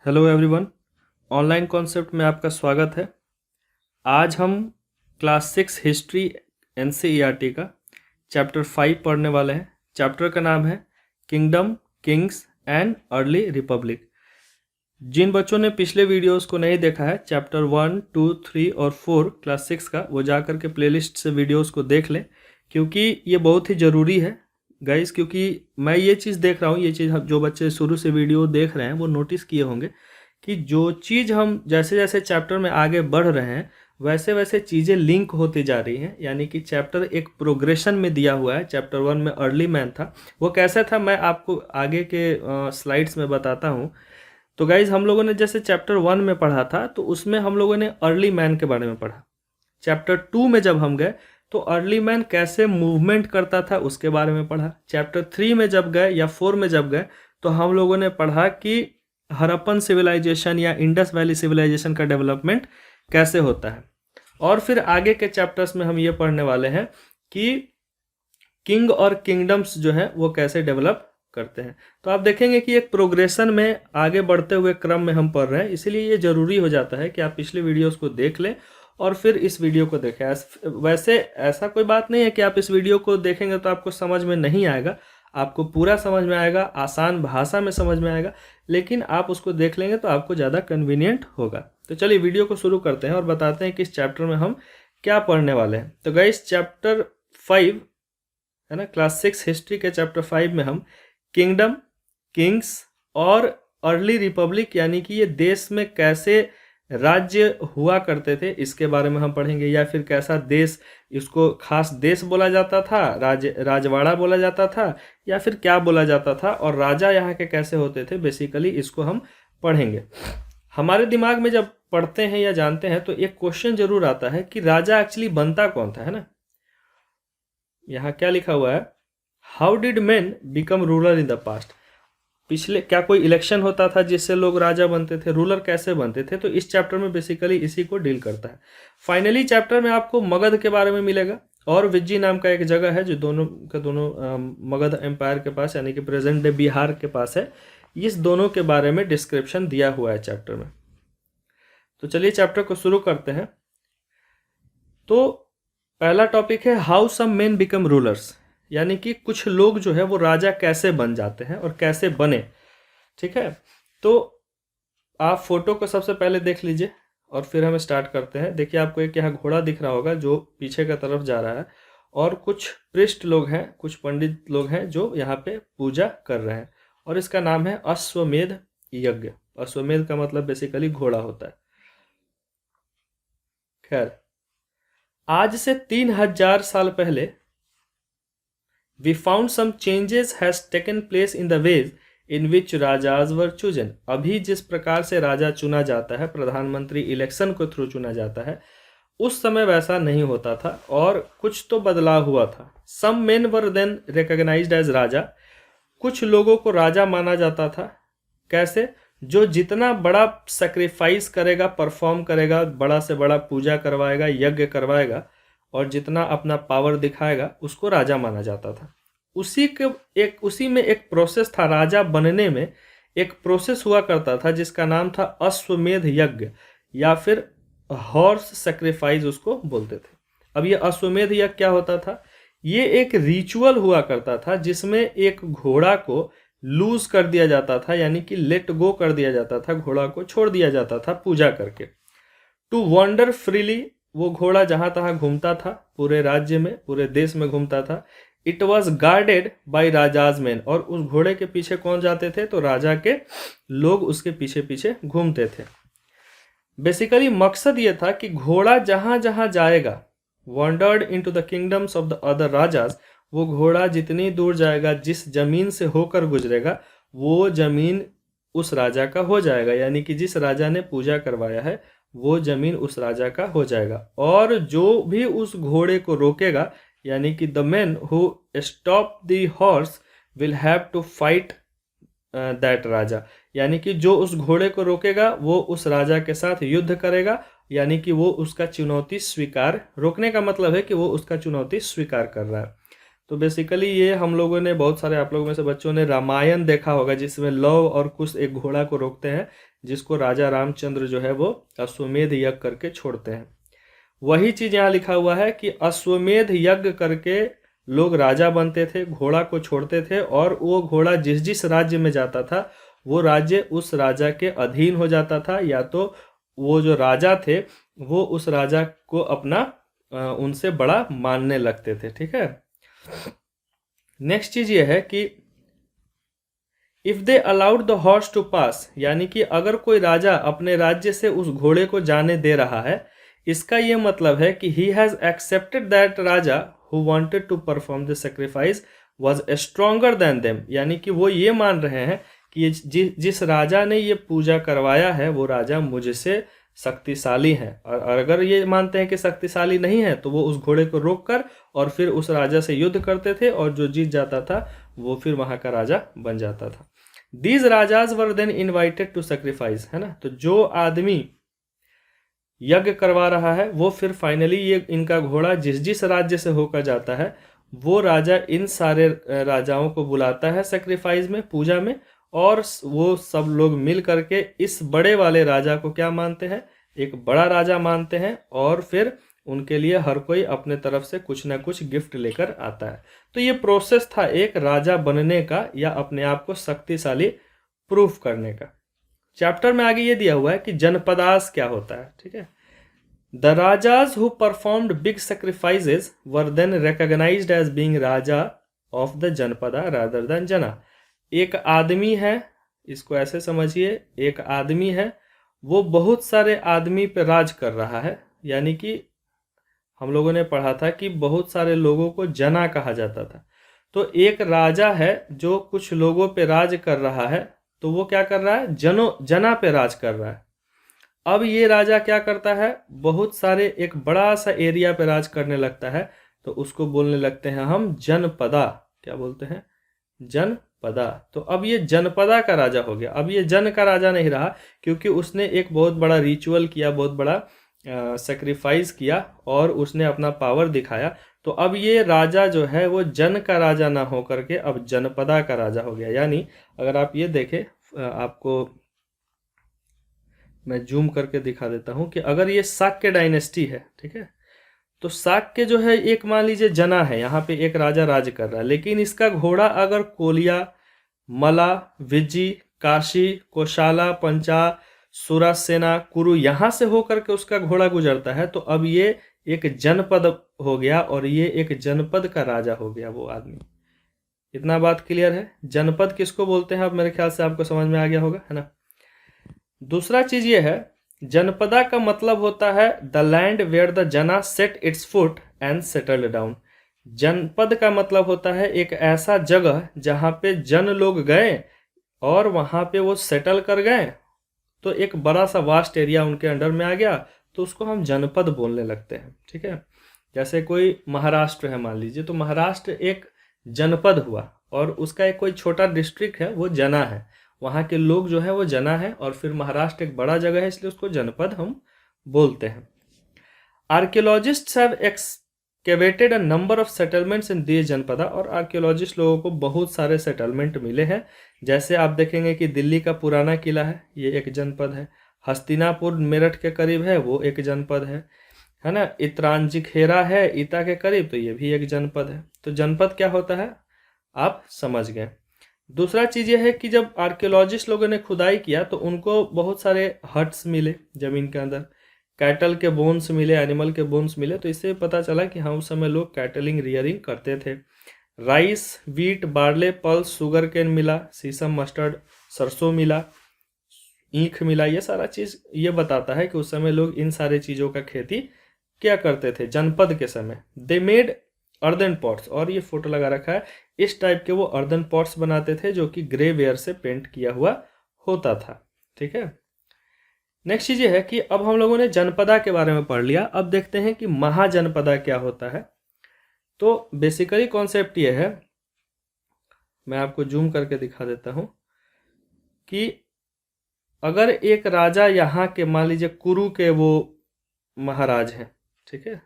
Hello everyone, online concept में आपका स्वागत है। आज हम क्लास 6 हिस्ट्री एनसीईआरटी का चैप्टर 5 पढ़ने वाले हैं। चैप्टर का नाम है kingdom, kings and early republic. जिन बच्चों ने पिछले वीडियोस को नहीं देखा है, चैप्टर 1, 2, 3 और 4 क्लास 6 का, वो जा कर के प्लेलिस्ट से वीडियोस को देख लें, क्योंकि ये बहुत ही ज़रूरी है गाइस। क्योंकि मैं ये चीज़ देख रहा हूँ, ये चीज़ जो बच्चे शुरू से वीडियो देख रहे हैं वो नोटिस किए होंगे कि जो चीज़ हम जैसे जैसे चैप्टर में आगे बढ़ रहे हैं वैसे वैसे चीज़ें लिंक होती जा रही हैं। यानी कि चैप्टर एक प्रोग्रेशन में दिया हुआ है। चैप्टर 1 में अर्ली मैन था, वो कैसे था मैं आपको आगे के स्लाइड्स में बताता हूँ। तो गाइज, हम लोगों ने जैसे चैप्टर 1 में पढ़ा था तो उसमें हम लोगों ने अर्ली मैन के बारे में पढ़ा। चैप्टर 2 में जब हम गए तो अर्ली मैन कैसे मूवमेंट करता था उसके बारे में पढ़ा। चैप्टर 3 में जब गए या 4 में जब गए तो हम लोगों ने पढ़ा कि हड़प्पन सिविलाइजेशन या इंडस वैली सिविलाइजेशन का डेवलपमेंट कैसे होता है। और फिर आगे के चैप्टर्स में हम ये पढ़ने वाले हैं कि किंग और किंगडम्स जो हैं वो कैसे डेवलप करते हैं। तो आप देखेंगे कि एक प्रोग्रेशन में आगे बढ़ते हुए क्रम में हम पढ़ रहे हैं, इसीलिए ये ज़रूरी हो जाता है कि आप पिछले वीडियोस को देख लें और फिर इस वीडियो को देखें। वैसे ऐसा कोई बात नहीं है कि आप इस वीडियो को देखेंगे तो आपको समझ में नहीं आएगा, आपको पूरा समझ में आएगा, आसान भाषा में समझ में आएगा, लेकिन आप उसको देख लेंगे तो आपको ज़्यादा कन्वीनियंट होगा। तो चलिए वीडियो को शुरू करते हैं और बताते हैं कि इस चैप्टर में हम क्या पढ़ने वाले हैं। तो गाइस, चैप्टर 5 है ना, क्लास 6 हिस्ट्री के चैप्टर 5 में हम किंगडम, किंग्स और अर्ली रिपब्लिक यानी कि ये देश में कैसे राज्य हुआ करते थे इसके बारे में हम पढ़ेंगे। या फिर कैसा देश, इसको खास देश बोला जाता था, राजवाड़ा बोला जाता था, या फिर क्या बोला जाता था, और राजा यहाँ के कैसे होते थे, बेसिकली इसको हम पढ़ेंगे। हमारे दिमाग में जब पढ़ते हैं या जानते हैं तो एक क्वेश्चन जरूर आता है कि राजा एक्चुअली बनता कौन था, है ना। यहाँ क्या लिखा हुआ है, how did main become ruler in the past. पिछले क्या कोई इलेक्शन होता था जिससे लोग राजा बनते थे, रूलर कैसे बनते थे। तो इस चैप्टर में बेसिकली इसी को डील करता है। फाइनली चैप्टर में आपको मगध के बारे में मिलेगा और विज्जी नाम का एक जगह है जो दोनों के दोनों मगध एम्पायर के पास यानी कि प्रेजेंट डे बिहार के पास है। इस दोनों के बारे में डिस्क्रिप्शन दिया हुआ है चैप्टर में। तो चलिए चैप्टर को शुरू करते हैं। तो पहला टॉपिक है how some men become rulers, यानी कि कुछ लोग जो है वो राजा कैसे बन जाते हैं और कैसे बने। ठीक है, तो आप फोटो को सबसे पहले देख लीजिए और फिर हम स्टार्ट करते हैं। देखिए, आपको एक यहाँ घोड़ा दिख रहा होगा जो पीछे की तरफ जा रहा है, और कुछ पृष्ठ लोग हैं, कुछ पंडित लोग हैं जो यहाँ पे पूजा कर रहे हैं, और इसका नाम है अश्वमेध यज्ञ। अश्वमेध का मतलब बेसिकली घोड़ा होता है। खैर, आज से 3000 साल पहले we found some changes has taken place in the ways in which rajas were chosen। अभी जिस प्रकार से राजा चुना जाता है, प्रधानमंत्री इलेक्शन के थ्रू चुना जाता है, उस समय वैसा नहीं होता था और कुछ तो बदलाव हुआ था। some men were then recognized as राजा, कुछ लोगों को राजा माना जाता था। कैसे? जो जितना बड़ा सेक्रीफाइस करेगा, परफॉर्म करेगा, बड़ा से बड़ा पूजा करवाएगा, यज्ञ करवाएगा, और जितना अपना पावर दिखाएगा, उसको राजा माना जाता था। उसी में एक प्रोसेस था, राजा बनने में एक प्रोसेस हुआ करता था जिसका नाम था अश्वमेध यज्ञ, या फिर हॉर्स सेक्रीफाइस उसको बोलते थे। अब ये अश्वमेध यज्ञ क्या होता था? ये एक रिचुअल हुआ करता था जिसमें एक घोड़ा को लूज कर दिया जाता था, यानी कि लेट गो कर दिया जाता था, घोड़ा को छोड़ दिया जाता था पूजा करके। टू वॉन्डर फ्रीली, वो घोड़ा जहां तहां घूमता था, पूरे राज्य में, पूरे देश में घूमता था। It was guarded by rajas man, और उस घोड़े के पीछे कौन जाते थे? तो राजा के लोग उसके पीछे पीछे घूमते थे। बेसिकली मकसद ये था कि घोड़ा जहां जहां जाएगा, wandered into the kingdoms of the other राजाज, वो घोड़ा जितनी दूर जाएगा, जिस जमीन से होकर गुजरेगा, वो जमीन उस राजा का हो जाएगा। यानी कि जिस राजा ने पूजा करवाया है वो जमीन उस राजा का हो जाएगा। और जो भी उस घोड़े को रोकेगा, यानी कि the man who stop the horse will have to fight that raja, यानी कि जो उस घोड़े को रोकेगा वो उस राजा के साथ युद्ध करेगा, यानी कि वो उसका चुनौती स्वीकार, रोकने का मतलब है कि वो उसका चुनौती स्वीकार कर रहा है। तो बेसिकली ये हम लोगों ने, बहुत सारे आप लोगों में से बच्चों ने रामायण देखा होगा, जिसमें लव और कुश एक घोड़ा को रोकते हैं, जिसको राजा रामचंद्र जो है वो अश्वमेध यज्ञ करके छोड़ते हैं। वही चीज यहाँ लिखा हुआ है कि अश्वमेध यज्ञ करके लोग राजा बनते थे, घोड़ा को छोड़ते थे, और वो घोड़ा जिस जिस राज्य में जाता था वो राज्य उस राजा के अधीन हो जाता था, या तो वो जो राजा थे वो उस राजा को अपना उनसे बड़ा मानने लगते थे। ठीक है, नेक्स्ट चीज ये है कि if they allowed the horse to pass, यानी कि अगर कोई राजा अपने राज्य से उस घोड़े को जाने दे रहा है, इसका ये मतलब है कि he has accepted that raja who wanted to perform the sacrifice was stronger than them, यानी कि वो ये मान रहे हैं कि जिस राजा ने ये पूजा करवाया है वो राजा मुझसे शक्तिशाली है, और अगर ये मानते हैं कि शक्तिशाली नहीं है तो वो उस घोड़े को रोककर और फिर उस राजा से युद्ध करते थे, और जो जीत जाता था वो फिर वहां का राजा बन जाता था। These rajas were then invited to sacrifice, है ना। तो जो आदमी यज्ञ करवा रहा है वो फिर फाइनली ये इनका घोड़ा जिस जिस राज्य से होकर जाता है वो राजा इन सारे राजाओं को बुलाता है सेक्रीफाइस में, पूजा में, और वो सब लोग मिल करके इस बड़े वाले राजा को क्या मानते हैं, एक बड़ा राजा मानते हैं, और फिर उनके लिए हर कोई अपने तरफ से कुछ ना कुछ गिफ्ट लेकर आता है। तो ये प्रोसेस था एक राजा बनने का या अपने आप को शक्तिशाली प्रूफ करने का। चैप्टर में आगे ये दिया हुआ है कि जनपदास क्या होता है। ठीक है, the rajas who performed big sacrifices were then recognized as being raja of the janapada rather than jana. एक आदमी है, इसको ऐसे समझिए, एक आदमी है वो बहुत सारे आदमी पे राज कर रहा है, यानी कि हम लोगों ने पढ़ा था कि बहुत सारे लोगों को जना कहा जाता था। तो एक राजा है जो कुछ लोगों पे राज कर रहा है, तो वो क्या कर रहा है, जना पे राज कर रहा है। अब ये राजा क्या करता है, बहुत सारे एक बड़ा सा एरिया पे राज करने लगता है, तो उसको बोलने लगते हैं हम जनपदा। क्या बोलते हैं, जनपदा। तो अब ये जनपदा का राजा हो गया। अब ये जन का राजा नहीं रहा, क्योंकि उसने एक बहुत बड़ा रिचुअल किया, बहुत बड़ा सेक्रीफाइस किया, और उसने अपना पावर दिखाया। तो अब ये राजा जो है वो जन का राजा ना हो करके अब जनपदा का राजा हो गया। यानी अगर आप ये देखें, आपको मैं जूम करके दिखा देता हूं कि अगर ये शाक्य डायनेस्टी है, ठीक है, तो शाक्य जो है एक मान लीजिए जना है, यहाँ पे एक राजा राज कर रहा है, लेकिन इसका घोड़ा अगर कोलिया, मला, विजी, काशी, कोशाला, पंचा, सुरासेना, कुरु यहाँ से होकर के उसका घोड़ा गुजरता है, तो अब ये एक जनपद हो गया, और ये एक जनपद का राजा हो गया वो आदमी। इतना बात क्लियर है। जनपद किसको बोलते हैं अब मेरे ख्याल से आपको समझ में आ गया होगा, है ना। दूसरा चीज ये है, जनपदा का मतलब होता है द लैंड वेयर द जना set it's foot and settled down. जनपद का मतलब होता है एक ऐसा जगह जहां पे जन लोग गए और वहां पे वो सेटल कर गए, तो एक बड़ा सा वास्ट एरिया उनके अंडर में आ गया, तो उसको हम जनपद बोलने लगते हैं। ठीक है, जैसे कोई महाराष्ट्र है मान लीजिए, तो महाराष्ट्र एक जनपद हुआ, और उसका एक कोई छोटा डिस्ट्रिक्ट है वो जना है, वहाँ के लोग जो है वो जना है, और फिर महाराष्ट्र एक बड़ा जगह है इसलिए उसको जनपद हम बोलते हैं। Archaeologists have excavated a number of settlements in this janapada, और आर्कियोलॉजिस्ट लोगों को बहुत सारे सेटलमेंट मिले हैं। जैसे आप देखेंगे कि दिल्ली का पुराना किला है, ये एक जनपद है। हस्तिनापुर मेरठ के करीब है, वो एक जनपद है ना। इत्रांजिखेरा है ईता के करीब, तो ये भी एक जनपद है। तो जनपद क्या होता है आप समझ गए। दूसरा चीज ये है कि जब आर्कियोलॉजिस्ट लोगों ने खुदाई किया तो उनको बहुत सारे हट्स मिले जमीन के अंदर, कैटल के बोन्स मिले, एनिमल के बोन्स मिले, तो इससे पता चला कि हाँ उस समय लोग कैटलिंग रियरिंग करते थे। Rice, wheat, barley, pulses, sugar cane मिला, सीसम, मस्टर्ड, सरसों मिला, ईख मिला। ये सारा चीज ये बताता है कि उस समय लोग इन सारे चीजों का खेती क्या करते थे जनपद के समय। दे मेड अर्दन पॉट्स, और ये फोटो लगा रखा है, इस टाइप के वो अर्दन पॉट्स बनाते थे जो कि ग्रे वेयर से पेंट किया हुआ होता था। ठीक है, नेक्स्ट चीज ये है कि अब हम लोगों ने जनपदा के बारे में पढ़ लिया, अब देखते हैं कि महाजनपदा क्या होता है। तो बेसिकली कॉन्सेप्ट ये है, मैं आपको जूम करके दिखा देता हूं कि अगर एक राजा यहाँ के मान लीजिए कुरु के वो महाराज हैं, ठीक है,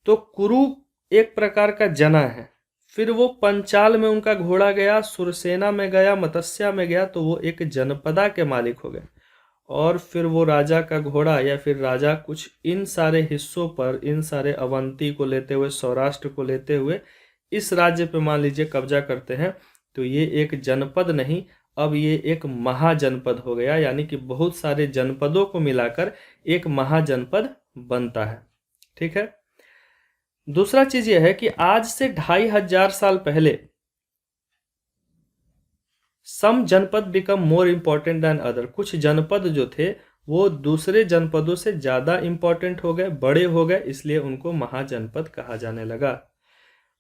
तो कुरु एक प्रकार का जना है, फिर वो पंचाल में उनका घोड़ा गया, सुरसेना में गया, मत्स्या में गया, तो वो एक जनपदा के मालिक हो गए। और फिर वो राजा का घोड़ा या फिर राजा कुछ इन सारे हिस्सों पर, इन सारे अवंती को लेते हुए, सौराष्ट्र को लेते हुए इस राज्य पे मान लीजिए कब्जा करते हैं, तो ये एक जनपद नहीं, अब ये एक महाजनपद हो गया, यानी कि बहुत सारे जनपदों को मिलाकर एक महाजनपद बनता है। ठीक है। दूसरा चीज यह है कि आज से 2500 साल पहले सम जनपद become more important than other, कुछ जनपद जो थे वो दूसरे जनपदों से ज़्यादा इम्पोर्टेंट हो गए, बड़े हो गए, इसलिए उनको महाजनपद कहा जाने लगा।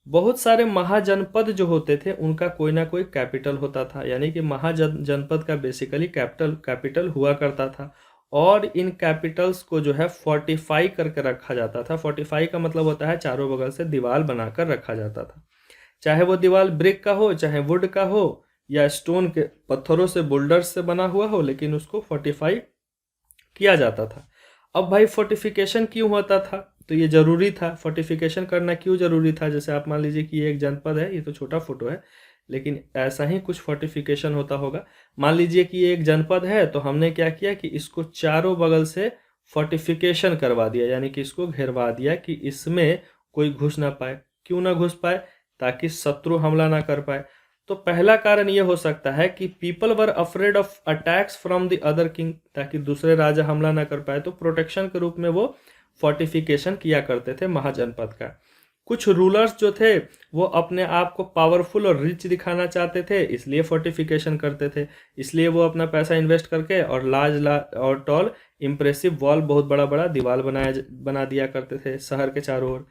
बहुत सारे महाजनपद जो होते थे उनका कोई ना कोई कैपिटल होता था, यानी कि महाजनपद का बेसिकली कैपिटल हुआ करता था, और इन कैपिटल्स को जो है फोर्टिफाई करके रखा जाता था। फोर्टिफाई का मतलब होता है चारों बगल से दीवार बनाकर रखा जाता था, चाहे वो दीवार ब्रिक का हो, चाहे वुड का हो, या स्टोन के पत्थरों से, बोल्डर्स से बना हुआ हो, लेकिन उसको फोर्टिफाई किया जाता था। अब भाई फोर्टिफिकेशन क्यों होता था, तो ये जरूरी था। फोर्टिफिकेशन करना क्यों जरूरी था, जैसे आप मान लीजिए कि ये एक जनपद है, ये तो छोटा फोटो है, लेकिन ऐसा ही कुछ फोर्टिफिकेशन होता होगा। मान लीजिए कि ये एक जनपद है, तो हमने क्या किया कि इसको चारों बगल से फोर्टिफिकेशन करवा दिया, यानी कि इसको घेरवा दिया कि इसमें कोई घुस ना पाए। क्यों ना घुस पाए, ताकि शत्रु हमला ना कर पाए। तो पहला कारण ये हो सकता है कि people were afraid of attacks from the other king, ताकि दूसरे राजा हमला ना कर पाए, तो प्रोटेक्शन के रूप में वो फोर्टिफिकेशन किया करते थे महाजनपद का। कुछ रूलर्स जो थे वो अपने आप को पावरफुल और रिच दिखाना चाहते थे, इसलिए फोर्टिफिकेशन करते थे। इसलिए वो अपना पैसा इन्वेस्ट करके और लार्ज और टॉल इम्प्रेसिव वॉल, बहुत बड़ा बड़ा दीवार बना दिया करते थे शहर के चारों ओर।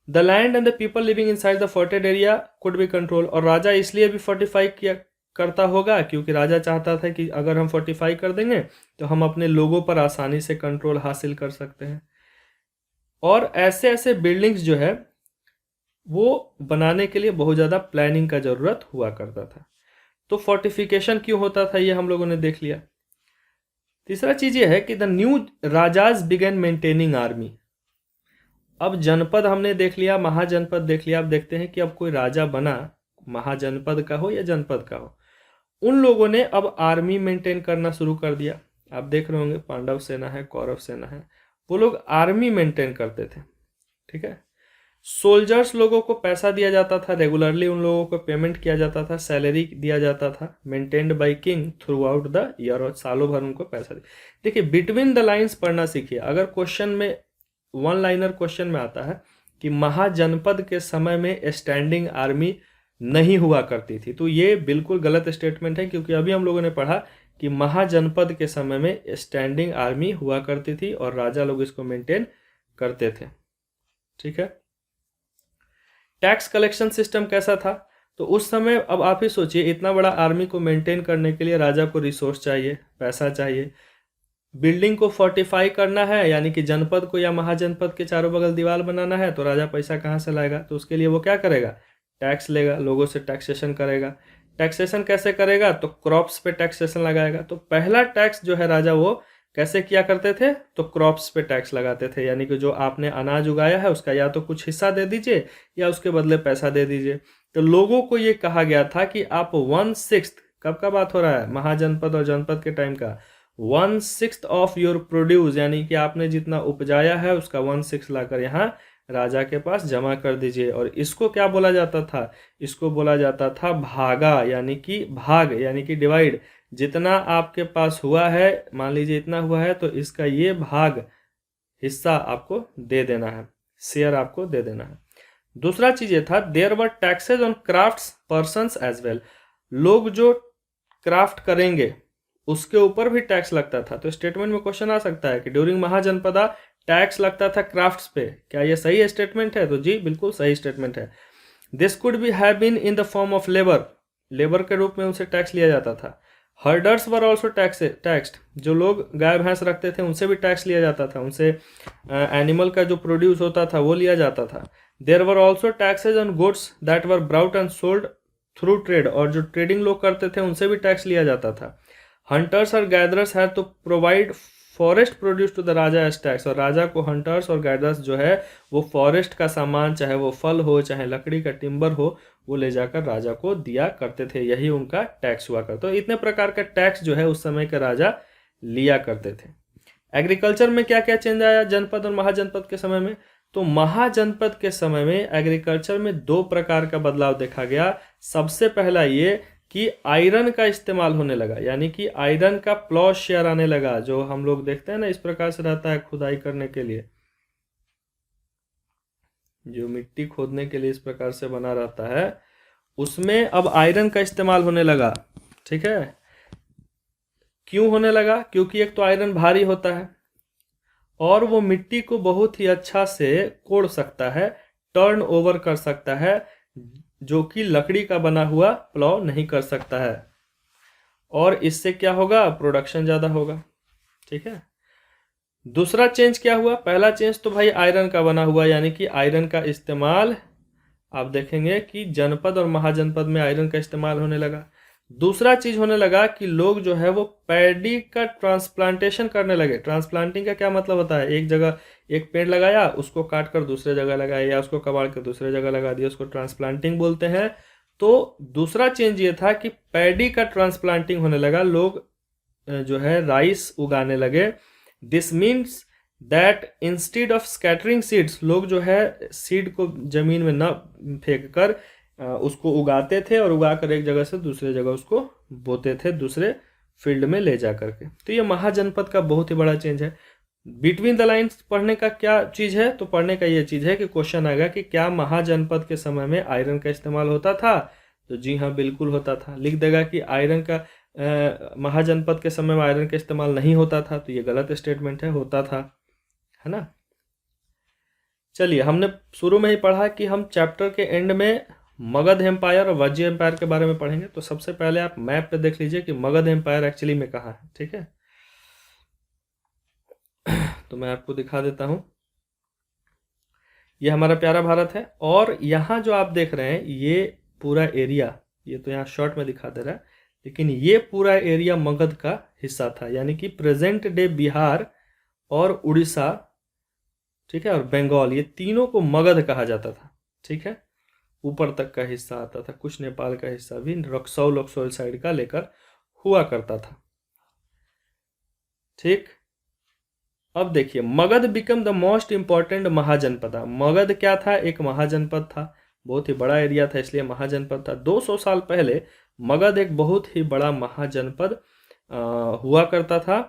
The land and the people living inside the fortified area could be control, और राजा इसलिए भी फोर्टिफाई किया करता होगा क्योंकि राजा चाहता था कि अगर हम फोर्टिफाई कर देंगे तो हम अपने लोगों पर आसानी से कंट्रोल हासिल कर सकते हैं। और ऐसे ऐसे बिल्डिंग्स जो है वो बनाने के लिए बहुत ज़्यादा प्लानिंग का ज़रूरत हुआ करता था। तो फोर्टिफिकेशन क्यों होता था ये हम लोगों ने देख लिया। तीसरा चीज़ ये है कि the new rajas began maintaining army. अब जनपद हमने देख लिया, महाजनपद देख लिया, अब देखते हैं कि अब कोई राजा बना, महाजनपद का हो या जनपद का हो, उन लोगों ने अब आर्मी मेंटेन करना शुरू कर दिया। आप देख रहे होंगे पांडव सेना है, कौरव सेना है, वो लोग आर्मी मेंटेन करते थे। ठीक है। सोल्जर्स लोगों को पैसा दिया जाता था, रेगुलरली उन लोगों को पेमेंट किया जाता था, सैलरी दिया जाता था, maintained by king through out the year, और सालों भर उनको पैसा दिया। देखिए बिटवीन द लाइन्स पढ़ना सीखिए। अगर क्वेश्चन में वन लाइनर क्वेश्चन में आता है कि महाजनपद के समय में स्टैंडिंग आर्मी नहीं हुआ करती थी, तो ये बिल्कुल गलत स्टेटमेंट है, क्योंकि अभी हम लोगों ने पढ़ा कि महाजनपद के समय में स्टैंडिंग आर्मी हुआ करती थी और राजा लोग इसको मेंटेन करते थे। ठीक है। टैक्स कलेक्शन सिस्टम कैसा था, तो उस समय अब आप ही सोचिए, इतना बड़ा आर्मी को मेंटेन करने के लिए राजा को रिसोर्स चाहिए, पैसा चाहिए। बिल्डिंग को फोर्टिफाई करना है, यानी कि जनपद को या महाजनपद के चारों बगल दीवार बनाना है, तो राजा पैसा कहाँ से लाएगा, तो उसके लिए वो क्या करेगा, टैक्स लेगा, लोगों से टैक्सेशन करेगा। टैक्सेशन कैसे करेगा, तो क्रॉप्स पे टैक्सेशन लगाएगा। तो पहला टैक्स जो है राजा वो कैसे किया करते थे, तो क्रॉप्स पे टैक्स लगाते थे, यानी कि जो आपने अनाज उगाया है उसका या तो कुछ हिस्सा दे दीजिए या उसके बदले पैसा दे दीजिए। तो लोगों को ये कहा गया था कि आप 1/6, कब का बात हो रहा है, महाजनपद और जनपद के टाइम का, 1/6 ऑफ योर प्रोड्यूस, यानी कि आपने जितना उपजाया है उसका 1/6 लाकर यहाँ राजा के पास जमा कर दीजिए। और इसको क्या बोला जाता था, इसको बोला जाता था भागा, यानी कि भाग, यानी कि डिवाइड। जितना आपके पास हुआ है, मान लीजिए इतना हुआ है, तो इसका ये भाग हिस्सा आपको दे देना है, शेयर आपको दे देना है। दूसरा चीज ये था, there were taxes on crafts persons as well. लोग जो क्राफ्ट करेंगे उसके ऊपर भी टैक्स लगता था। तो स्टेटमेंट में क्वेश्चन आ सकता है कि ड्यूरिंग महाजनपदा टैक्स लगता था क्राफ्ट्स पे, क्या ये सही स्टेटमेंट है, तो जी बिल्कुल सही स्टेटमेंट है। This could be have been in the form of labour, labour के रूप में उनसे टैक्स लिया जाता था। हर्डर्स वर ऑल्सो टैक्स्ड, जो लोग गाय भैंस रखते थे उनसे भी टैक्स लिया जाता था, उनसे एनिमल का जो प्रोड्यूस होता था वो लिया जाता था। There were also taxes on goods that were brought and sold through trade, और जो ट्रेडिंग लोग करते थे उनसे भी टैक्स लिया जाता था। हंटर्स और gatherers had to provide forest produce to the raja as tax, और राजा को हंटर्स और गाइडर्स जो है वो फॉरेस्ट का सामान, चाहे वो फल हो चाहे लकड़ी का टिम्बर हो, वो ले जाकर राजा को दिया करते थे। यही उनका टैक्स हुआ करता। तो इतने प्रकार का टैक्स जो है उस समय के राजा लिया करते थे। एग्रीकल्चर में क्या क्या चेंज आया जनपद और महाजनपद के समय में? तो महाजनपद के समय में एग्रीकल्चर में दो प्रकार का बदलाव देखा गया। सबसे पहला ये कि आयरन का इस्तेमाल होने लगा, यानी कि आयरन का प्लॉ शेयर आने लगा, जो हम लोग देखते हैं ना इस प्रकार से रहता है खुदाई करने के लिए, जो मिट्टी खोदने के लिए इस प्रकार से बना रहता है, उसमें अब आयरन का इस्तेमाल होने लगा। ठीक है, क्यों होने लगा? क्योंकि एक तो आयरन भारी होता है और वो मिट्टी को बहुत ही अच्छा से कोड़ सकता है, टर्न ओवर कर सकता है, जो कि लकड़ी का बना हुआ प्लॉ नहीं कर सकता है। और इससे क्या होगा? प्रोडक्शन ज़्यादा होगा। ठीक है, दूसरा चेंज क्या हुआ? पहला चेंज तो भाई आयरन का बना हुआ, यानी कि आयरन का इस्तेमाल आप देखेंगे कि जनपद और महाजनपद में आयरन का इस्तेमाल होने लगा। दूसरा चीज होने लगा कि लोग जो है वो पैडी का ट्रांसप्लांटेशन करने लगे। ट्रांसप्लांटिंग का क्या मतलब होता है? एक जगह एक पेड़ लगाया, उसको काट कर दूसरे जगह लगाया, या उसको कबाड़ कर दूसरे जगह लगा दिया, उसको ट्रांसप्लांटिंग बोलते हैं। तो दूसरा चेंज ये था कि पैडी का ट्रांसप्लांटिंग होने लगा, लोग जो है राइस उगाने लगे। This means that instead of scattering seeds, लोग जो है सीड को जमीन में न फेंक कर उसको उगाते थे और उगाकर एक जगह से दूसरे जगह उसको बोते थे, दूसरे फील्ड में ले जा करके। तो ये महाजनपद का बहुत ही बड़ा चेंज है। बिटवीन द लाइन्स पढ़ने का क्या चीज़ है? तो पढ़ने का ये चीज़ है कि क्वेश्चन आएगा कि क्या महाजनपद के समय में आयरन का इस्तेमाल होता था? तो जी हाँ, बिल्कुल होता था। लिख देगा कि आयरन का महाजनपद के समय में आयरन का इस्तेमाल नहीं होता था, तो ये गलत स्टेटमेंट है, होता था, है ना। चलिए, हमने शुरू में ही पढ़ा कि हम चैप्टर के एंड में मगध एम्पायर और वज्जी एम्पायर के बारे में पढ़ेंगे। तो सबसे पहले आप मैप पे देख लीजिए कि मगध एम्पायर एक्चुअली में कहाँ है। ठीक है, तो मैं आपको दिखा देता हूँ। ये हमारा प्यारा भारत है, और यहाँ जो आप देख रहे हैं ये पूरा एरिया, ये तो यहाँ शॉर्ट में दिखा दे रहा है, लेकिन ये पूरा एरिया मगध का हिस्सा था, यानी कि प्रेजेंट डे बिहार और उड़ीसा, ठीक है, और बंगाल, ये तीनों को मगध कहा जाता था। ठीक है, ऊपर तक का हिस्सा आता था, कुछ नेपाल का हिस्सा भी रक्सौल साइड का लेकर हुआ करता था। ठीक, अब देखिए, Magadh became the most important mahajanapada. Magadh क्या था? एक महाजनपद था, बहुत ही बड़ा एरिया था, इसलिए महाजनपद था। 200 साल पहले मगध एक बहुत ही बड़ा महाजनपद हुआ करता था।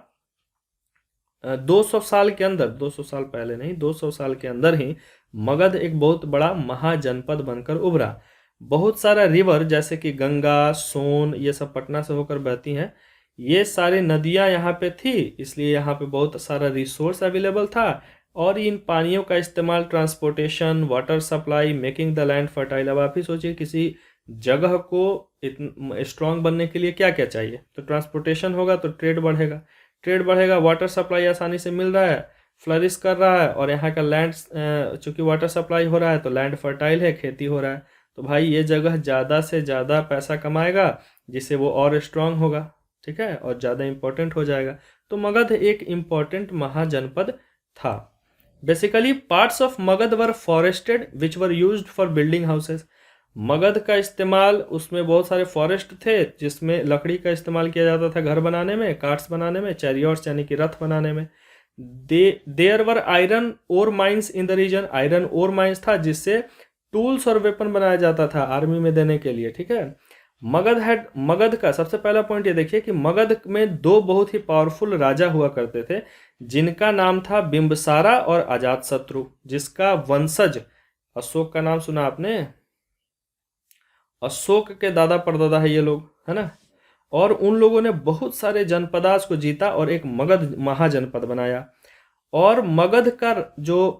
200 साल के अंदर, 200 साल पहले नहीं, 200 साल के अंदर ही मगध एक बहुत बड़ा महाजनपद बनकर उभरा। बहुत सारा रिवर जैसे कि गंगा, सोन, ये सब पटना से होकर बहती हैं, ये सारी नदियां यहाँ पे थी, इसलिए यहाँ पे बहुत सारा रिसोर्स अवेलेबल था, और इन पानियों का इस्तेमाल transportation, water supply, making the land fertile. अब आप ही सोचिए, किसी जगह को स्ट्रांग बनने के लिए क्या क्या चाहिए? तो ट्रांसपोर्टेशन होगा तो ट्रेड बढ़ेगा, ट्रेड बढ़ेगा, वाटर सप्लाई आसानी से मिल रहा है, फ्लरिश कर रहा है, और यहाँ का लैंड चूंकि वाटर सप्लाई हो रहा है तो लैंड फर्टाइल है, खेती हो रहा है, तो भाई ये जगह ज़्यादा से ज़्यादा पैसा कमाएगा, जिससे वो और स्ट्रांग होगा। ठीक है, और ज़्यादा इम्पोर्टेंट हो जाएगा। तो मगध एक इम्पोर्टेंट महाजनपद था। Basically parts of Magadh were forested which were used for building houses. Magadh का इस्तेमाल, उसमें बहुत सारे फॉरेस्ट थे जिसमें लकड़ी का इस्तेमाल किया जाता था घर बनाने में, कार्ट्स बनाने में, चैरियट्स यानी कि रथ बनाने में। There were iron ore mines in the region. Iron ore mines था जिससे टूल्स और वेपन बनाया जाता था आर्मी में देने के लिए। ठीक है, मगध का सबसे पहला पॉइंट ये देखिए कि मगध में दो बहुत ही पावरफुल राजा हुआ करते थे, जिनका नाम था बिंबसारा और अजातशत्रु, जिसका वंशज अशोक का नाम सुना आपने? अशोक के दादा परदादा है ये लोग, है ना। और उन लोगों ने बहुत सारे जनपदास को जीता और एक मगध महाजनपद बनाया। और मगध का जो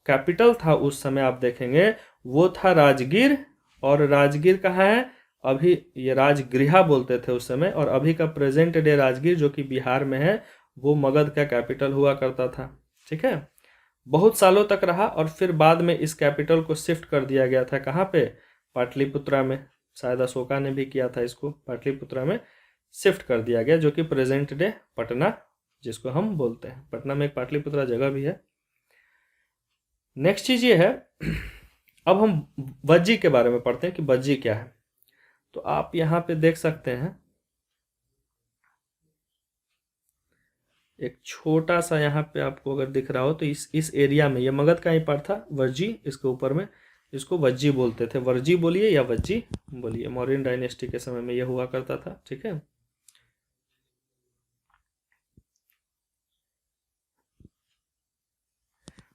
कैपिटल था उस समय आप देखेंगे वो था राजगीर, और राजगीर कहाँ है? अभी ये राजगृहा बोलते थे उस समय, और अभी का प्रेजेंट डे राजगीर जो कि बिहार में है, वो मगध का कैपिटल हुआ करता था। ठीक है, बहुत सालों तक रहा, और फिर बाद में इस कैपिटल को शिफ्ट कर दिया गया था। कहाँ पे? पाटलिपुत्रा में। शायद अशोका ने भी किया था इसको, पाटलिपुत्रा में शिफ्ट कर दिया गया, जो कि प्रेजेंट डे पटना जिसको हम बोलते हैं। पटना में एक पाटलिपुत्रा जगह भी है। नेक्स्ट चीज ये है, अब हम वज्जी के बारे में पढ़ते हैं कि वज्जी क्या है। तो आप यहाँ पे देख सकते हैं एक छोटा सा, यहाँ पे आपको अगर दिख रहा हो तो इस एरिया में, ये मगध का ही पार्ट था, वर्जी इसके ऊपर में, इसको वज्जी बोलते थे। वर्जी बोलिए या वज्जी बोलिए, मौर्यन डायनेस्टी के समय में यह हुआ करता था। ठीक है,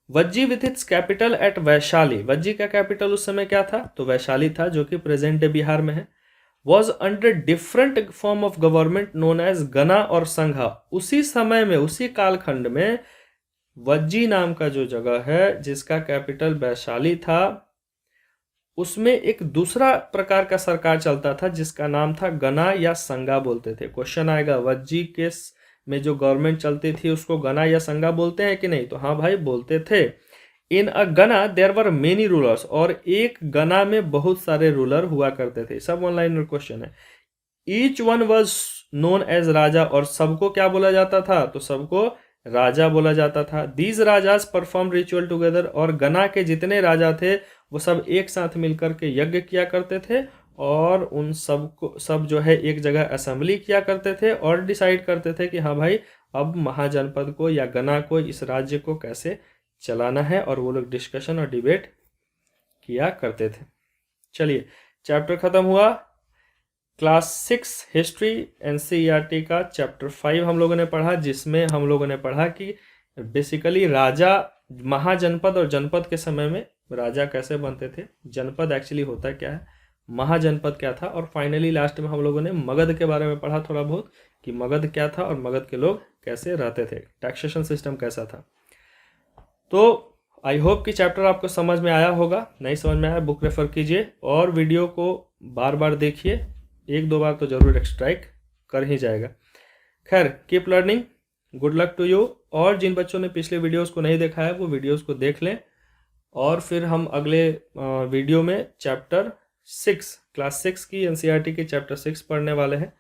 Vajji with its capital eight Vaishali. Vajji का कैपिटल उस समय क्या था? तो वैशाली था, जो कि प्रेजेंट डे बिहार में है। Was under different form of government known as gana और संघा। उसी समय में, उसी कालखंड में वज्जी नाम का जो जगह है जिसका कैपिटल वैशाली था, उसमें एक दूसरा प्रकार का सरकार चलता था जिसका नाम था गना या संगा बोलते थे। क्वेश्चन आएगा, वज्जी के में जो गवर्नमेंट चलती थी उसको गना या संगा बोलते हैं कि नहीं? तो हाँ भाई, बोलते थे। इन अ गना देयर वर मेनी रूलर्स, और एक गना में बहुत सारे रूलर हुआ करते थे। सब ऑनलाइन क्वेश्चन है। Each one was known as raja, और सबको क्या बोला जाता था? तो सबको राजा बोला जाता था। These rajas perform ritual together, और गना के जितने राजा थे वो सब एक साथ मिलकर के यज्ञ किया करते थे, और उन सब जो है एक जगह असेंबली किया करते थे और डिसाइड करते थे कि हाँ भाई, अब महाजनपद को या गना को, इस राज्य को कैसे चलाना है, और वो लोग डिस्कशन और डिबेट किया करते थे। चलिए, चैप्टर खत्म हुआ। क्लास 6 हिस्ट्री एनसीईआरटी का चैप्टर 5 हम लोगों ने पढ़ा, जिसमें हम लोगों ने पढ़ा कि बेसिकली राजा, महाजनपद और जनपद के समय में राजा कैसे बनते थे, जनपद एक्चुअली होता क्या है, महाजनपद क्या था, और फाइनली लास्ट में हम लोगों ने मगध के बारे में पढ़ा थोड़ा बहुत, कि मगध क्या था और मगध के लोग कैसे रहते थे, टैक्सेशन सिस्टम कैसा था। तो आई होप कि चैप्टर आपको समझ में आया होगा। नहीं समझ में आया, बुक रेफर कीजिए और वीडियो को बार बार देखिए, एक दो बार तो जरूर एक्सट्राइक कर ही जाएगा। खैर, keep learning, good luck to you. और जिन बच्चों ने पिछले वीडियोस को नहीं देखा है वो वीडियोस को देख लें, और फिर हम अगले वीडियो में चैप्टर 6, क्लास 6 की एनसीईआरटी के चैप्टर 6 पढ़ने वाले हैं।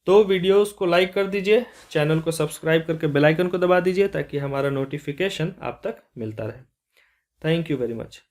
तो वीडियोस को लाइक कर दीजिए, चैनल को सब्सक्राइब करके बेल आइकन को दबा दीजिए ताकि हमारा नोटिफिकेशन आप तक मिलता रहे। Thank you very much.